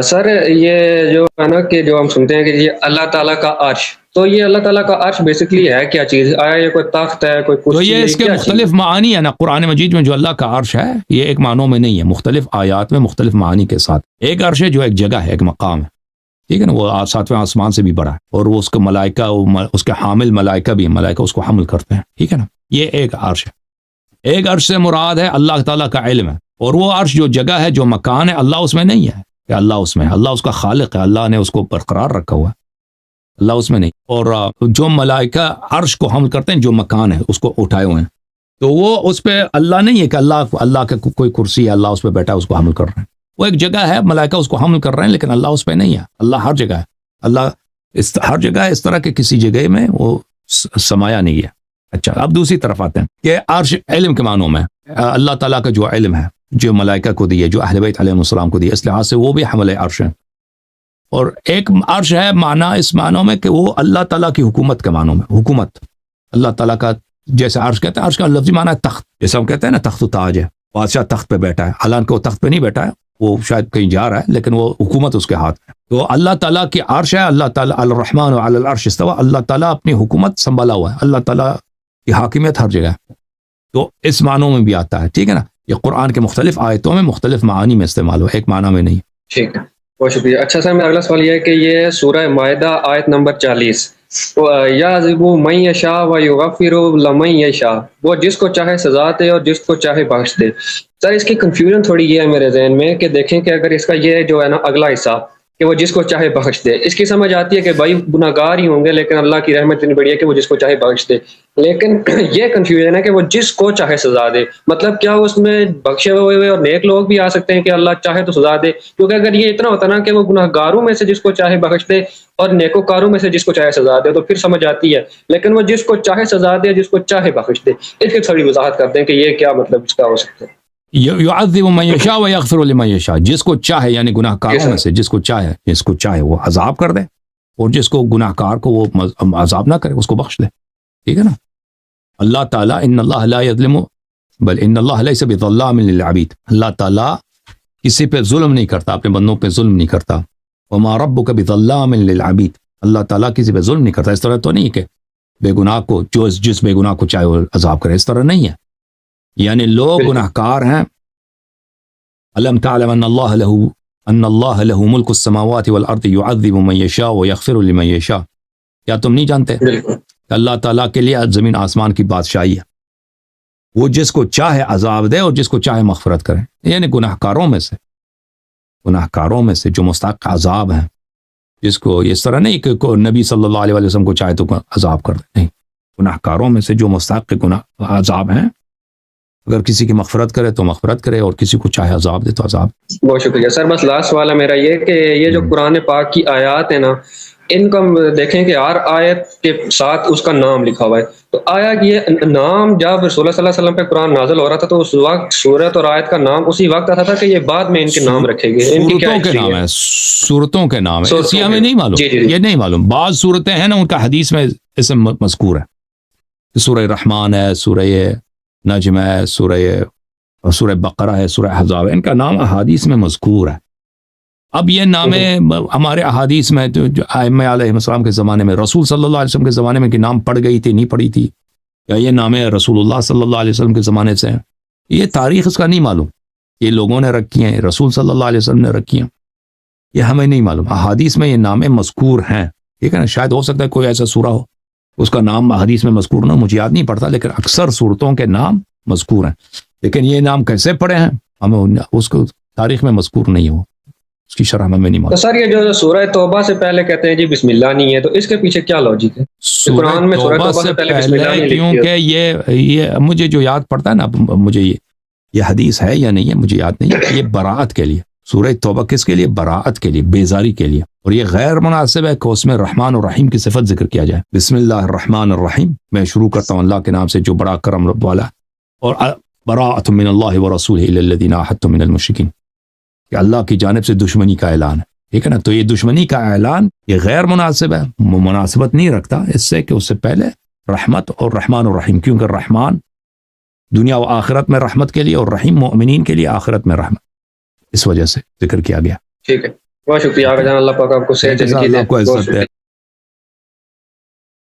سر یہ جو ہے نا کہ جو ہم سنتے ہیں کہ یہ اللہ تعالیٰ کا عرش، تو یہ اللہ تعالیٰ کا عرش بیسکلی ہے کیا چیز؟ آیا یہ کوئی تخت ہے، کوئی تو کرسی یہ ہے، اس کے کیا چیز؟ مختلف معانی ہے نا قرآن مجید میں. جو اللہ کا عرش ہے یہ ایک معنوں میں نہیں ہے، مختلف آیات میں مختلف معانی کے ساتھ. ایک عرش ہے جو ایک جگہ ہے، ایک مقام ہے، ٹھیک ہے نا، وہ ساتویں آسمان سے بھی بڑا ہے، اور وہ اس کے ملائکہ، اس کے حامل ملائکہ بھی، ملائکہ اس کو حمل کرتے ہیں، ٹھیک ہے نا. یہ ایک عرش ہے. ایک عرش سے مراد ہے اللہ تعالیٰ کا علم ہے، اور وہ عرش جو جگہ ہے، جو مکان ہے، اللہ اس میں نہیں ہے کہ اللہ اس میں ہے. اللہ اس کا خالق ہے، اللہ نے اس کو برقرار رکھا ہوا ہے، اللہ اس میں نہیں. اور جو ملائکہ عرش کو حمل کرتے ہیں، جو مکان ہے اس کو اٹھائے ہوئے ہیں، تو وہ اس پہ اللہ نہیں ہے کہ اللہ کا کوئی کرسی ہے، اللہ اس پہ بیٹھا ہے، اس کو حمل کر رہے ہیں. وہ ایک جگہ ہے، ملائکہ اس کو حمل کر رہے ہیں، لیکن اللہ اس پہ نہیں ہے. اللہ ہر جگہ ہے، اللہ ہر جگہ ہے، اس طرح کہ کسی جگہ میں وہ سمایا نہیں ہے. اچھا، اب دوسری طرف آتے ہیں کہ عرش علم کے معنوں میں اللہ تعالیٰ کا جو علم ہے، جو ملائکہ کو دیے، جو اہل بیت علیہ السلام کو دیے، اس لحاظ سے وہ بھی حمل عرش ہے. اور ایک عرش ہے معنی اس معنوں میں کہ وہ اللہ تعالیٰ کی حکومت کے معنوں میں، حکومت اللہ تعالیٰ کا. جیسے عرش کہتے ہیں، عرش کا لفظی معنی ہے تخت، جیسے ہم کہتے ہیں نا تخت و تاج ہے، بادشاہ تخت پہ بیٹھا ہے، حالانکہ وہ تخت پہ نہیں بیٹھا ہے، وہ شاید کہیں جا رہا ہے، لیکن وہ حکومت اس کے ہاتھ میں. تو اللہ تعالیٰ کی عرش ہے، اللہ تعالیٰ الرحمن علی العرش استوى، اللہ تعالیٰ اپنی حکومت سنبھالا ہوا ہے، اللہ تعالیٰ کی حاکمیت ہر جگہ ہے. تو اس معنوں میں بھی آتا ہے، ٹھیک ہے نا. یہ قرآن کے مختلف آیتوں میں مختلف معانی میں استعمال ہوا، ایک معنی میں نہیں. ٹھیک ہے، بہت شکریہ. اچھا سر، میرا اگلا سوال یہ ہے کہ یہ سورہ مائدہ آیت نمبر 40، یعذب من یشاء و یغفر لمن یشاء، وہ جس کو چاہے سزا دے اور جس کو چاہے بخش دے. سر اس کی کنفیوژن تھوڑی یہ ہے میرے ذہن میں کہ دیکھیں کہ اگر اس کا یہ جو ہے نا اگلا حصہ کہ وہ جس کو چاہے بخش دے، اس کی سمجھ آتی ہے کہ بھائی گناہ گار ہی ہوں گے، لیکن اللہ کی رحمت اتنی بڑی ہے کہ وہ جس کو چاہے بخش دے. لیکن یہ کنفیوژن ہے کہ وہ جس کو چاہے سزا دے، مطلب کیا اس میں بخشے ہوئے اور نیک لوگ بھی آ سکتے ہیں کہ اللہ چاہے تو سزا دے؟ کیونکہ اگر یہ اتنا ہوتا نا کہ وہ گناہ گاروں میں سے جس کو چاہے بخش دے اور نیکوکاروں میں سے جس کو چاہے سزا دے تو پھر سمجھ آتی ہے، لیکن وہ جس کو چاہے سزا دے، جس کو چاہے بخش دے. اس کی تھوڑی وضاحت کرتے ہیں کہ یہ کیا مطلب اس کا ہو سکتا ہے. یعذب من یشاء و یغفر لمن یشاء، جس کو چاہے یعنی گناہ کاروں میں سے جس کو چاہے وہ عذاب کر دے، اور جس کو گناہ کار کو وہ عذاب نہ کرے، اس کو بخش دے، ٹھیک ہے نا. اللہ تعالیٰ ان اللہ لا یظلم بل ان اللہ لیس بظلام للعبید، اللہ تعالیٰ کسی پہ ظلم نہیں کرتا، اپنے بندوں پہ ظلم نہیں کرتا. وما ربک بظلام للعبید، اللہ تعالیٰ کسی پہ ظلم نہیں کرتا. اس طرح تو نہیں کہ بے گناہ کو جس بے گناہ کو چاہے وہ عذاب کرے، اس طرح نہیں ہے. یعنی لوگ گناہ کار ہیں. الم تعلم ان اللہ له ملک السماوات والارض يعذب من يشاء ويغفر لمن يشاء، کیا تم نہیں جانتے کہ اللہ تعالیٰ کے لیے زمین آسمان کی بادشاہی ہے، وہ جس کو چاہے عذاب دے اور جس کو چاہے مغفرت کرے. یعنی گناہ کاروں میں سے جو مستحق عذاب ہیں، جس کو اس طرح نہیں کہ نبی صلی اللہ علیہ وسلم کو چاہے تو عذاب کر دے، نہیں، گناہ کاروں میں سے جو مستحق گناہ عذاب ہیں، اگر کسی کی مغفرت کرے تو مغفرت کرے، اور کسی کو چاہے عذاب دے تو عذاب. بہت شکریہ سر. بس لاسٹ سوال ہے میرا یہ کہ یہ جو قرآن پاک کی آیات ہیں نا، ان کو ہم دیکھیں کہ ہر آیت کے ساتھ اس کا نام لکھا ہوا ہے، تو آیا کہ یہ نام جب رسول اللہ صلی اللہ علیہ وسلم پہ قرآن نازل ہو رہا تھا تو اس وقت سورت اور آیت کا نام اسی وقت آتا تھا کہ یہ بعد میں ان کے نام رکھے گئے؟ ان کی کیا صورتوں کے نام ہے، اس ہمیں نہیں معلوم. یہ نہیں معلوم. بعض صورتیں ہیں نا ان کا حدیث میں اسم مذکور ہے، سورہ رحمان ہے، سورہ نجم ہے، سورہ بقرہ ہے، سورہ احزاب ہے، ان کا نام احادیث میں مذکور ہے. اب یہ نام ہمارے احادیث میں جو ائمہ علیہ السلام کے زمانے میں، رسول صلی اللہ علیہ وسلم کے زمانے میں کہ نام پڑ گئی تھی نہیں پڑی تھی، یا یہ نام رسول اللہ صلی اللہ علیہ وسلم کے زمانے سے ہیں، یہ تاریخ اس کا نہیں معلوم. یہ لوگوں نے رکھی ہیں، رسول صلی اللہ علیہ وسلم نے رکھی ہیں، یہ ہمیں نہیں معلوم. احادیث میں یہ نام مذکور ہیں، ٹھیک ہے نا. شاید ہو سکتا ہے کوئی ایسا سورہ ہو اس کا نام احادیث میں مذکور نہ، مجھے یاد نہیں پڑتا، لیکن اکثر صورتوں کے نام مذکور ہیں. لیکن یہ نام کیسے پڑے ہیں ہمیں اس کو تاریخ میں مذکور نہیں ہو، اس کی شرح میں نہیں معلوم. سر یہ جو سورہ توبہ سے پہلے کہتے ہیں جی بسم اللہ نہیں ہے، تو اس کے پیچھے کیا لاجک ہے؟ قرآن میں سورہ توبہ سے پہلے بسم اللہ نہیں لکھی ہے. کیونکہ یہ مجھے جو یاد پڑتا ہے نا، مجھے یہ حدیث ہے یا نہیں ہے مجھے یاد نہیں ہے. یہ براءت کے لیے سورہ توبہ، کس کے لیے؟ براءت کے لیے، بیزاری کے لیے. اور یہ غیر مناسب ہے کہ اس میں رحمان اور رحیم کی صفت ذکر کیا جائے. بسم اللہ الرحمن الرحیم، میں شروع کرتا ہوں اللہ کے نام سے جو بڑا کرم رب والا. اور براءۃ من اللہ ورسولہ الی الذین عاہدتم من المشرکین، کہ اللہ کی جانب سے دشمنی کا اعلان ہے، ٹھیک ہے نا. تو یہ دشمنی کا اعلان یہ غیر مناسب ہے، مناسبت نہیں رکھتا اس سے کہ اس سے پہلے رحمت اور رحمان الرحیم، کیونکہ رحمان دنیا و آخرت میں رحمت کے لیے اور رحیم مومنین کے لیے آخرت میں رحمت، اس وجہ سے ذکر کیا گیا. ٹھیک ہے. بہت شکریہ آقا جان, اللہ پاک آپ کو صحت جزاک زندگی دے. اللہ کو بہت عزت شکریہ. دے.